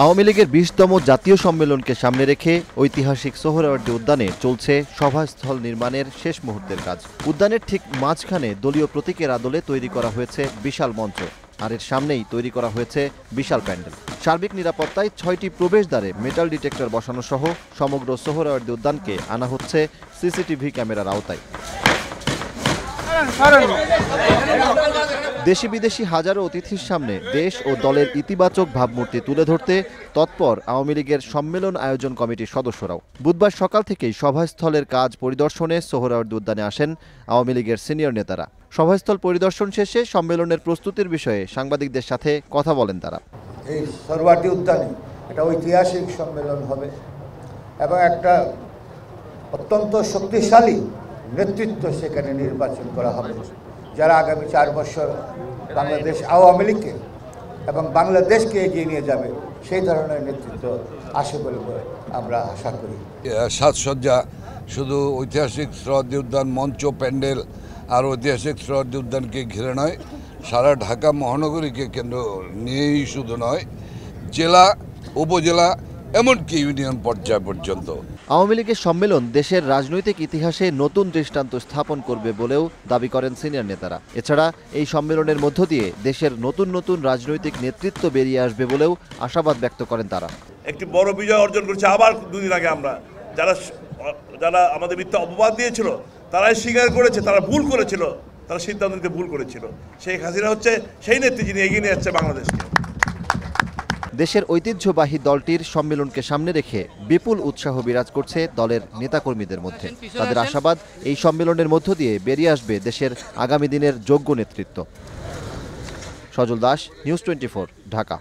আওয়ামী লীগের ২০তম জাতীয় সম্মেলনকে সামনে রেখে ঐতিহাসিক সোহরাওয়ার্দী উদ্যানে চলছে সভাস্থল নির্মাণের শেষ মুহূর্তের কাজ। উদ্যানের ঠিক মাঝখানে দলীয় প্রতীকের আদলে তৈরি করা হয়েছে বিশাল মঞ্চ, আর এর সামনেই তৈরি করা হয়েছে বিশাল প্যান্ডেল। সার্বিক নিরাপত্তায় ৬টি প্রবেশদ্বারে মেটাল ডিটেক্টর বসানো সহ সমগ্র সোহরাওয়ার্দী উদ্যানকে আনা হচ্ছে সিসিটিভি ক্যামেরার আওতায়। দেশি বিদেশি হাজারো অতিথির সামনে দেশ ও দলের ইতিবাচক ভাবমূর্তি তুলে ধরতে তৎপর আওয়ামী লীগের সম্মেলন আয়োজন কমিটির সদস্যরাও। বুধবার সকাল থেকেই সভাস্থলের কাজ পরিদর্শনে সোহরাওয়ার্দী উদ্যানে আসেন আওয়ামী লীগের সিনিয়র নেতারা। সভাস্থল পরিদর্শন শেষে সম্মেলনের প্রস্তুতির বিষয়ে সাংবাদিকদের সাথে কথা বলেন তারা। এই সোহরাওয়ার্দী উদ্যানে একটা ঐতিহাসিক সম্মেলন হবে এবং একটা অত্যন্ত শক্তিশালী নেতৃত্ব সেখানে নির্বাচন করা হবে, যারা আগামী ৪ বছর বাংলাদেশ আওয়ামী লীগকে এবং বাংলাদেশকে এগিয়ে নিয়ে যাবে, সেই ধরনের নেতৃত্ব আসে বলে আমরা আশা করি। সাজসজ্জা শুধু ঐতিহাসিক সোহরাওয়ার্দী উদ্যান মঞ্চ, প্যান্ডেল আর ঐতিহাসিক সোহরাওয়ার্দী উদ্যানকে ঘিরে নয়, সারা ঢাকা মহানগরীকে কেন্দ্র নিয়েই শুধু নয়, জেলা, উপজেলা, এমনকি ইউনিয়ন পর্যায় পর্যন্ত। আওয়ামী লীগের সম্মেলন দেশের রাজনৈতিক ইতিহাসে নতুন দৃষ্টান্ত স্থাপন করবে বলেও দাবি করেন সিনিয়র নেতারা। এছাড়া এই সম্মেলনের মধ্য দিয়ে দেশের নতুন নতুন রাজনৈতিক নেতৃত্ব বেরিয়ে আসবে বলেও আশাবাদ ব্যক্ত করেন তারা। একটি বড় বিজয় অর্জন করেছে আবার দুদিন আগে আমরা, যারা আমাদের মিথ্যা অপবাদ দিয়েছিল তারাই স্বীকার করেছে তারা ভুল করেছিল, তারা সিদ্ধান্ত নিতে ভুল করেছিল। শেখ হাসিনা হচ্ছে সেই নেত্রী যিনি এগিয়ে নিয়ে যাচ্ছে বাংলাদেশকে। দেশের ঐতিহ্যবাহী দলটির সম্মেলনকে সামনে রেখে বিপুল উৎসাহ বিরাজ করছে দলের নেতাকর্মীদের মধ্যে। তাদের আশাবাদ এই সম্মেলনের মধ্য দিয়ে বেরিয়ে আসবে দেশের আগামী দিনের যোগ্য নেতৃত্ব। সজল দাস, নিউজ 24, ঢাকা।